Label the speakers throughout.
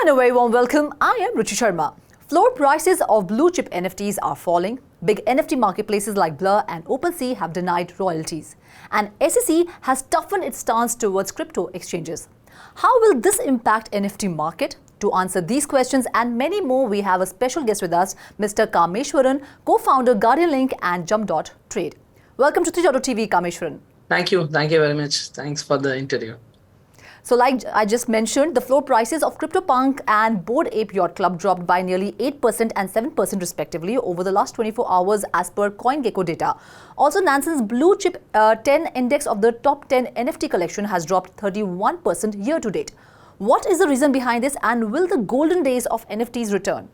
Speaker 1: and a very warm welcome. I am Ruchi Sharma. Floor prices of blue chip NFTs are falling. Big NFT marketplaces like Blur and OpenSea have denied royalties. And SEC has toughened its stance towards crypto exchanges. How will this impact NFT market? To answer these questions and many more, we have a special guest with us, Mr Kameshwaran, co-founder Guardianlink and Jump.trade. Welcome to 3.TV, Kameshwaran.
Speaker 2: Thank you very much. Thanks for the interview.
Speaker 1: So like I just mentioned, the floor prices of CryptoPunk and Bored Ape Yacht Club dropped by nearly 8% and 7% respectively over the last 24 hours as per CoinGecko data. Also, Nansen's blue chip 10 index of the top 10 NFT collection has dropped 31% year to date. What is the reason behind this, and will the golden days of NFTs return?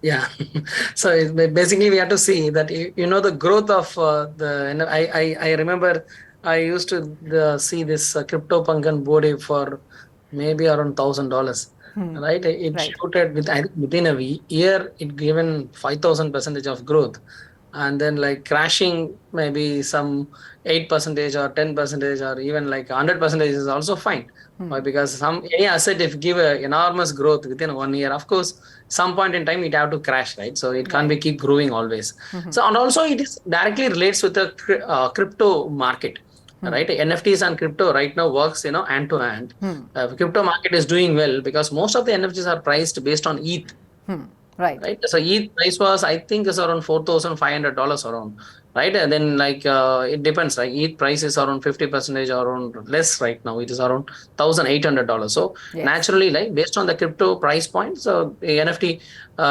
Speaker 2: Yeah, so basically we have to see that, the growth of I remember I used to see this CryptoPunk and Bored Ape for maybe around $1,000, right? It shooted within a year, it given 5,000% of growth, and then like crashing maybe some 8% or 10% or even like 100% is also fine. Because any asset, if give a enormous growth within 1 year, of course, some point in time it have to crash, right? So it can't be keep growing always. So, and also it is directly relates with the crypto market. Right, NFTs and crypto right now works, hand to hand. Crypto market is doing well because most of the NFTs are priced based on ETH. Right. So ETH price was, I think, is around $4,500 around. Right, and then like it depends. Like ETH price is around 50% or around less right now. It is around $1,800. So naturally, like based on the crypto price point, so the NFT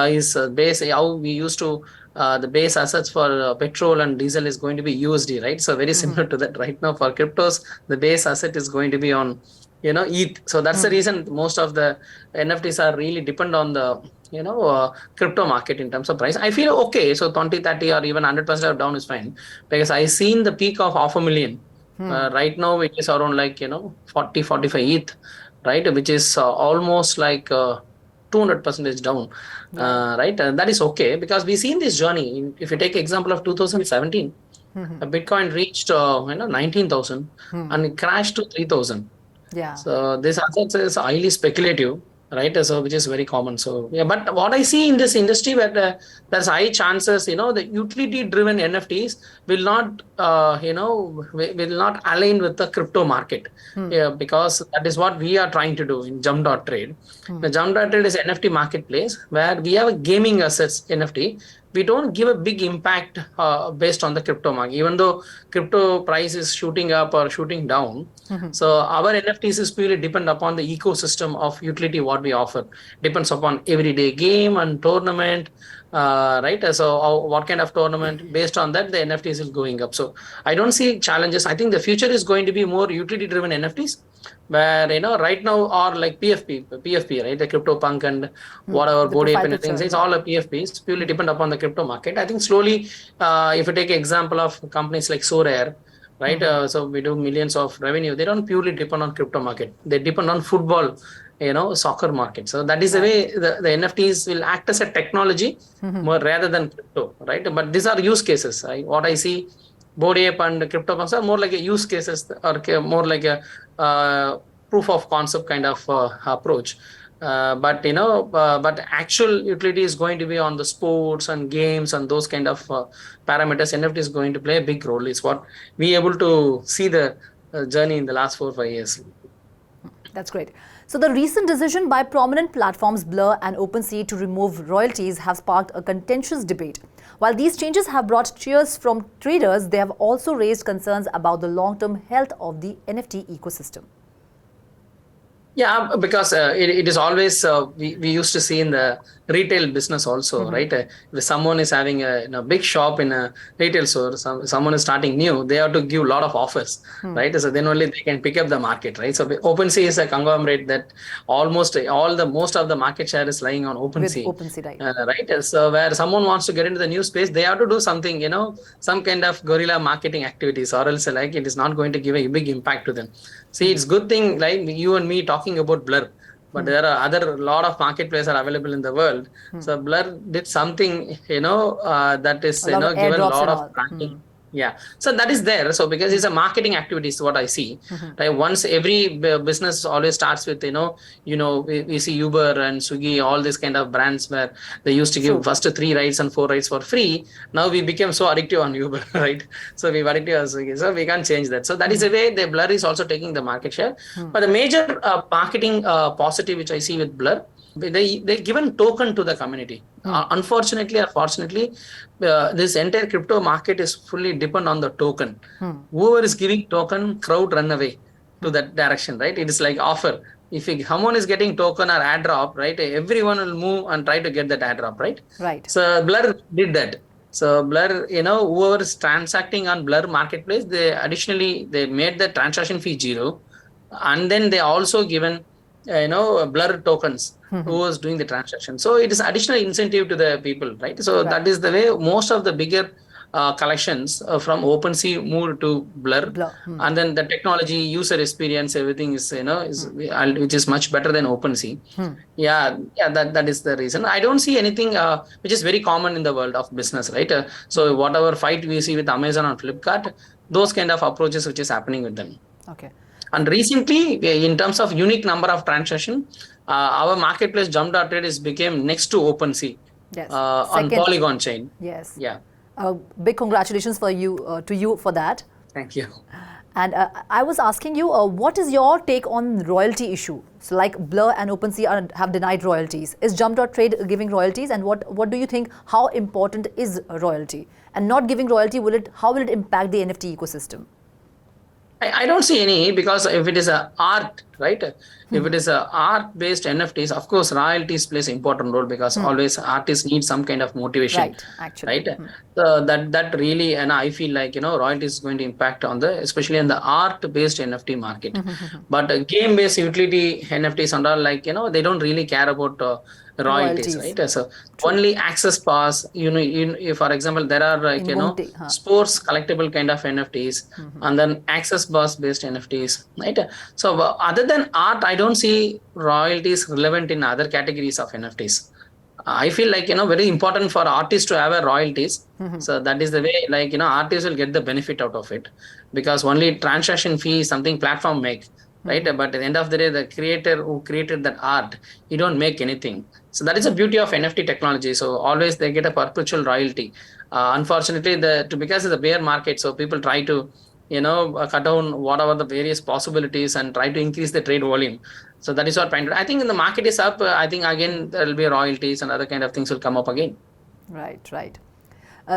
Speaker 2: is based how we used to. The base assets for petrol and diesel is going to be USD, right? So very similar to that right now for cryptos, the base asset is going to be on, ETH. So that's the reason most of the NFTs are really depend on the, crypto market in terms of price. I feel okay. So 20, 30 or even 100% down is fine because I seen the peak of $500,000. Right now it is around like, 40, 45 ETH, right? Which is almost like 200% down, right? And that is okay because we seen this journey. If you take example of 2017, Bitcoin reached 19,000 and it crashed to 3,000.
Speaker 1: Yeah.
Speaker 2: So this asset is highly speculative, right? So which is very common. So yeah, but what I see in this industry where there's high chances, the utility-driven NFTs will not, will not align with the crypto market. Yeah, because that is what we are trying to do in Jump.trade. The Jump.trade is an NFT marketplace where we have a gaming assets NFT. We don't give a big impact based on the crypto market, even though crypto price is shooting up or shooting down. So our NFTs is purely depend upon the ecosystem of utility what we offer. Depends upon everyday game and tournament, right? So what kind of tournament, based on that, the NFTs is going up. So I don't see challenges. I think the future is going to be more utility driven NFTs. Where right now are like PFP, right? The CryptoPunk and whatever Bored Ape and things, it's all a PFP. It's purely depend upon the crypto market. I think slowly, if you take example of companies like Sorare, right? So we do millions of revenue. They don't purely depend on crypto market. They depend on football, soccer market. So that is the way the NFTs will act as a technology more rather than crypto, right? But these are use cases. Right? What I see. Bored Ape and CryptoPunks are more like a use cases or more like a proof of concept kind of approach. But actual utility is going to be on the sports and games and those kind of parameters. NFT is going to play a big role. It's what we able to see the journey in the last 4 or 5 years.
Speaker 1: That's great. So the recent decision by prominent platforms Blur and OpenSea to remove royalties have sparked a contentious debate. While these changes have brought cheers from traders, they have also raised concerns about the long-term health of the NFT ecosystem.
Speaker 2: Yeah, because it is always, we used to see in the retail business also, right? If someone is having a big shop in a retail store, someone is starting new, they have to give a lot of offers, right? So then only they can pick up the market, right? So OpenSea is a conglomerate that most of the market share is lying on OpenSea.
Speaker 1: With OpenSea, right?
Speaker 2: Right? So where someone wants to get into the new space, they have to do something, some kind of guerrilla marketing activities, or else like it is not going to give a big impact to them. See, it's good thing like you and me talking about Blur, but there are lot of marketplaces are available in the world. So Blur did something, that is, given a lot of tracking. Yeah, so that is there. So because it's a marketing activity is what I see. Right. Once every business always starts with we see Uber and Swiggy, all these kind of brands where they used to give
Speaker 1: True.
Speaker 2: first 3 rides and 4 rides for free. Now we became so addictive on Uber, right? So we addictive on Swiggy. So we can't change that. So that is a way the Blur is also taking the market share. But the major marketing positive which I see with Blur, they given token to the community. Unfortunately or fortunately, this entire crypto market is fully depend on the token. Whoever is giving token, crowd run away to that direction, right? It is like offer. If someone is getting token or ad drop, right, everyone will move and try to get that ad drop, right?
Speaker 1: Right.
Speaker 2: So Blur did that. So Blur, whoever is transacting on Blur marketplace, they made the transaction fee 0, and then they also given Blur tokens who was doing the transaction. So it is additional incentive to the people, right? So that is the way most of the bigger collections from OpenSea moved to Blur. And then the technology, user experience, everything is which is much better than OpenSea. Yeah, that is the reason. I don't see anything which is very common in the world of business, right? So whatever fight we see with Amazon and Flipkart, those kind of approaches which is happening with them.
Speaker 1: Okay.
Speaker 2: And recently, in terms of unique number of transaction, our marketplace Jump.trade is became next to OpenSea on Polygon chain.
Speaker 1: Yes.
Speaker 2: Yeah.
Speaker 1: Big congratulations for you to you for that.
Speaker 2: Thank you.
Speaker 1: And I was asking you, what is your take on royalty issue? So like Blur and OpenSea have denied royalties. Is Jump.trade giving royalties? And what do you think, how important is royalty? And not giving royalty, how will it impact the NFT ecosystem?
Speaker 2: I don't see any, because if it is a art, right? If it is a art-based NFTs, of course, royalties plays an important role, because always artists need some kind of motivation,
Speaker 1: right? Actually,
Speaker 2: right? So that really, and I feel like royalties is going to impact on especially on the art-based NFT market. But game-based utility NFTs and all, like they don't really care about royalties, right? So only access pass, for example, there are like sports collectible kind of NFTs, and then access pass based NFTs, right? So other than art, I don't see royalties relevant in other categories of NFTs. I feel like very important for artists to have a royalties. So that is the way, like artists will get the benefit out of it, because only transaction fee is something platform make, right? But at the end of the day, the creator who created that art, he don't make anything. So that is the beauty of NFT technology. So always they get a perpetual royalty. Unfortunately, because it's a bear market, so people try to cut down whatever the various possibilities and try to increase the trade volume. So that is what I think when the market is up, I think again there will be royalties and other kind of things will come up again.
Speaker 1: Right.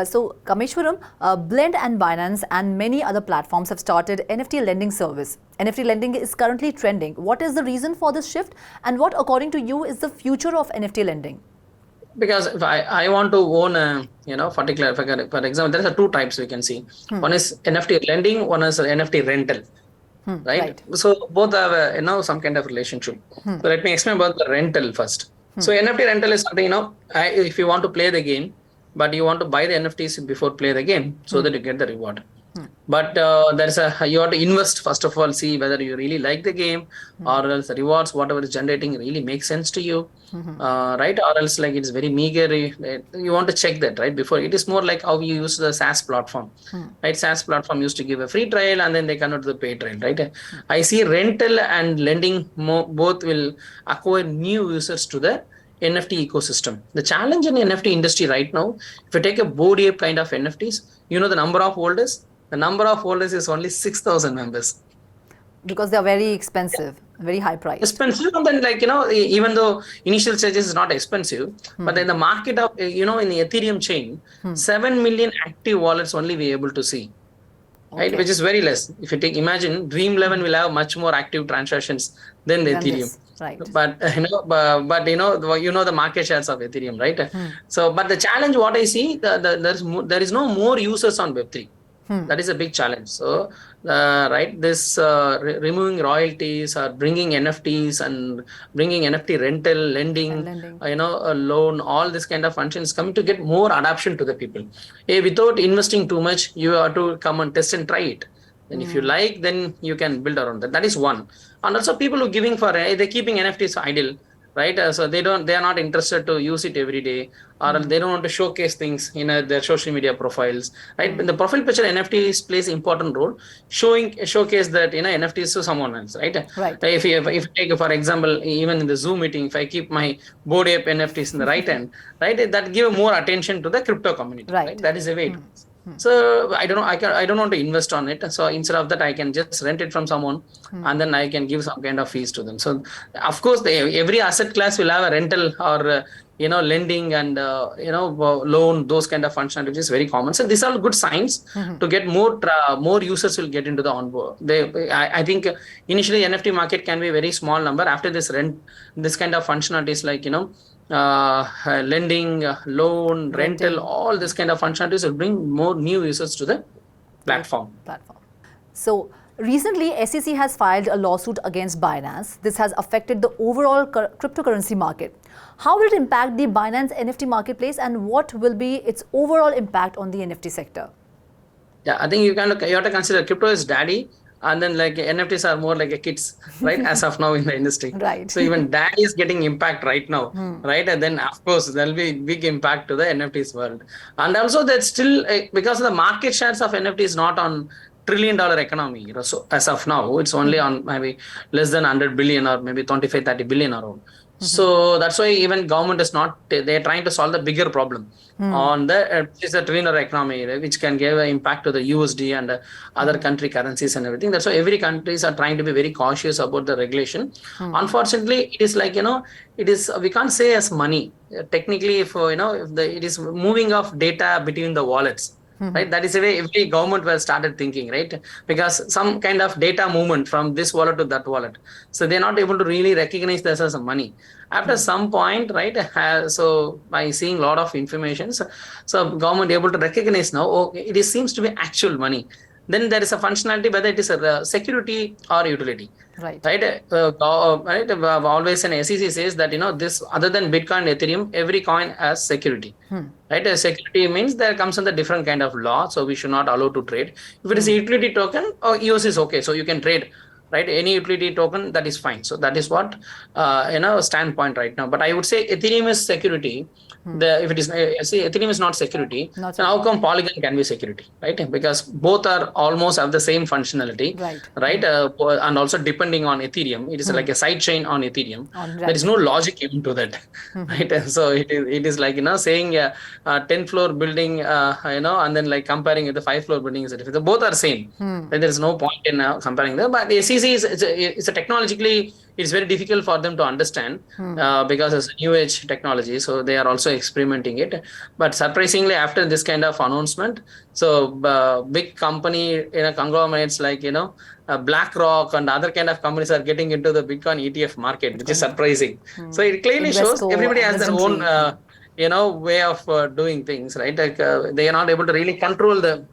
Speaker 1: So Kameshwaran, Blend and Binance and many other platforms have started NFT lending service. NFT lending is currently trending. What is the reason for this shift, and what, according to you, is the future of NFT lending?
Speaker 2: Because if I want to own a particular, for example, there are 2 types we can see. One is NFT lending, one is NFT rental. Right? So both have some kind of relationship. So let me explain about the rental first. So NFT rental is something, if you want to play the game, but you want to buy the NFTs before play the game, so that you get the reward. But you have to invest first of all, see whether you really like the game, or else the rewards, whatever is generating, really makes sense to you, right? Or else like it's very meager. You want to check that, right? Before it is more like how you use the SaaS platform, right? SaaS platform used to give a free trial and then they convert to the paid trial, right? I see rental and lending both will acquire new users to the NFT ecosystem. The challenge in the NFT industry right now, if you take a Bored Ape kind of NFTs, the number of holders. The number of holders is only 6,000 members.
Speaker 1: Because they are very expensive, very high price.
Speaker 2: Expensive, and then even though initial stages is not expensive, but in the market of in the Ethereum chain, 7 million active wallets only we are able to see, right? Which is very less. If you imagine Dream11 will have much more active transactions than the Ethereum.
Speaker 1: Right.
Speaker 2: But the market shares of Ethereum, right? So, but the challenge what I see, there is no more users on Web3. That is a big challenge. So, right, this removing royalties or bringing NFTs and bringing NFT rental, lending, a loan, all this kind of functions coming to get more adoption to the people. Without investing too much, you have to come and test and try it. Then if you like, then you can build around that. That is one. And also people who are giving they're keeping NFTs idle. right? So they are not interested to use it every day, or they don't want to showcase things in their social media profiles, right? In the profile picture, NFTs plays important role, showcase that NFTs to someone else, right?
Speaker 1: Right.
Speaker 2: If I take for example, even in the Zoom meeting, if I keep my Bored Ape NFTs in the right hand, right, that give more attention to the crypto community, right?
Speaker 1: Right.
Speaker 2: That is the way it is. So I don't know. I don't want to invest on it. So instead of that, I can just rent it from someone, and then I can give some kind of fees to them. So of course, every asset class will have a rental or lending and loan, those kind of functionality, which is very common. So these are good signs to get more users will get into the onboard. I think initially NFT market can be a very small number. After this kind of functionalities like lending, loan, rental, all this kind of functionalities will bring more new users to the platform.
Speaker 1: So recently, SEC has filed a lawsuit against Binance. This has affected the overall cryptocurrency market. How will it impact the Binance NFT marketplace, and what will be its overall impact on the NFT sector?
Speaker 2: Yeah, I think you have to consider crypto is daddy, and then like NFTs are more like a kids, right? As of now in the industry,
Speaker 1: right?
Speaker 2: So even daddy is getting impact right now, right? And then of course there'll be big impact to the NFTs world, and also that's still because the market shares of NFT is not on $1 trillion economy. So as of now, it's only on maybe less than 100 billion or maybe 25-30 billion around. So that's why even government is not, they're trying to solve the bigger problem on the is the $1 trillion economy, which can give an impact to the USD and other country currencies and everything. That's why every countries are trying to be very cautious about the regulation. Unfortunately, it is like, it is, we can't say as money. Technically, if it is moving of data between the wallets. Right, that is the way every government was started thinking, right? Because some kind of data movement from this wallet to that wallet, so they're not able to really recognize this as money. After some point, right? So by seeing a lot of information, so government able to recognize now, oh, it seems to be actual money. Then there is a functionality whether it is a security or utility.
Speaker 1: Right.
Speaker 2: Right. Always an SEC says that this other than Bitcoin, Ethereum, every coin has security. Right. Security means there comes in the different kind of law, so we should not allow to trade. If it is a utility token, EOS is okay, so you can trade. Right, any utility token, that is fine. So that is what standpoint right now. But I would say Ethereum is security. If it is Ethereum is not security, then how come Polygon can be security, right? Because both are almost have the same functionality, right? And also depending on Ethereum, it is like a side chain on Ethereum. There is no logic into that, right? So it is like saying a 10-floor building, and then like comparing with the 5-floor building. Both are same. There is no point in comparing them. But SEC it's a technologically, it's very difficult for them to understand because it's a new age technology. So they are also experimenting it. But surprisingly, after this kind of announcement, so big company conglomerates like BlackRock and other kind of companies are getting into the Bitcoin ETF market, which is surprising. So it clearly shows everybody has their own way of doing things, right? Like they are not able to really control the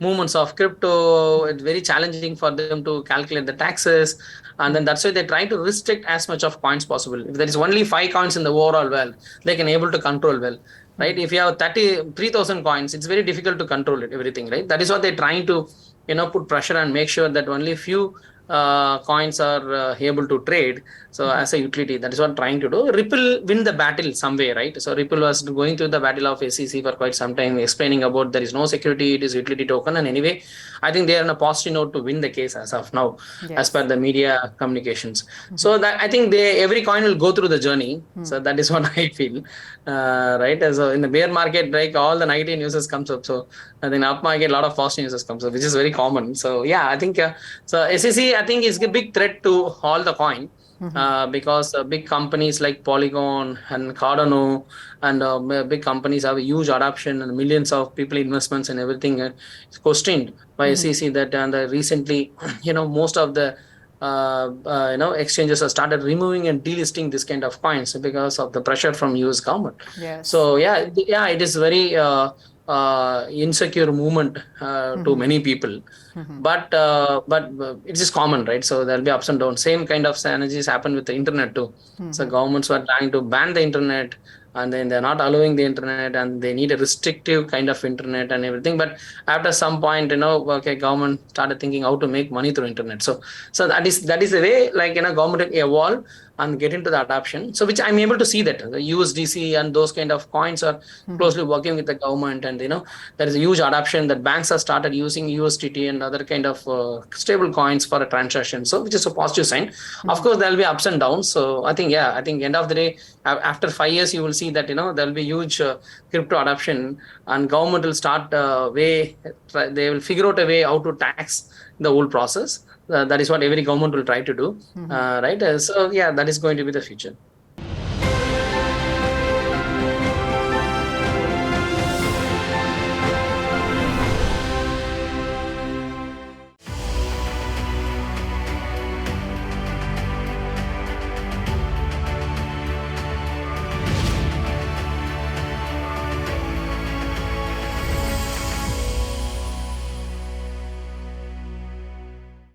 Speaker 2: movements of crypto. It's very challenging for them to calculate the taxes, and then that's why they try to restrict as much of coins possible. If there is only 5 coins in the overall world, they can able to control well, right? If you have 3,000 coins, it's very difficult to control it, everything, right? That is what they're trying to put pressure and make sure that only few coins are able to trade. So as a utility, that is what trying to do. Ripple win the battle some way, right? So Ripple was going through the battle of SEC for quite some time, explaining about there is no security, it is utility token. And anyway, I think they are on a positive note to win the case as of now, as per the media communications. So that I think every coin will go through the journey. So that is what I feel, right? So in the bear market, like all the negative news comes up. So I think up market, a lot of positive news comes up, which is very common. So yeah, I think so SEC, I think is a big threat to all the coin. Because big companies like Polygon and Cardano and big companies have a huge adoption and millions of people investments and everything is questioned by SEC that and recently most of the exchanges have started removing and delisting this kind of coins because of the pressure from US government. So yeah, it is very insecure movement to many people, but it is common, right? So there'll be ups and downs. Same kind of synergies happen with the internet too. So governments were trying to ban the internet, and then they're not allowing the internet, and they need a restrictive kind of internet and everything. But after some point, government started thinking how to make money through internet. So that is the way, like government evolve, and get into the adoption. So which I'm able to see that the USDC and those kind of coins are closely working with the government, and there is a huge adoption that banks have started using USDT and other kind of stable coins for a transaction. So which is a positive sign. Of course, there will be ups and downs. So I think end of the day, after 5 years, you will see that there will be huge crypto adoption, and government will start they will figure out a way how to tax the whole process. That is what every government will try to do, right? So that is going to be the future.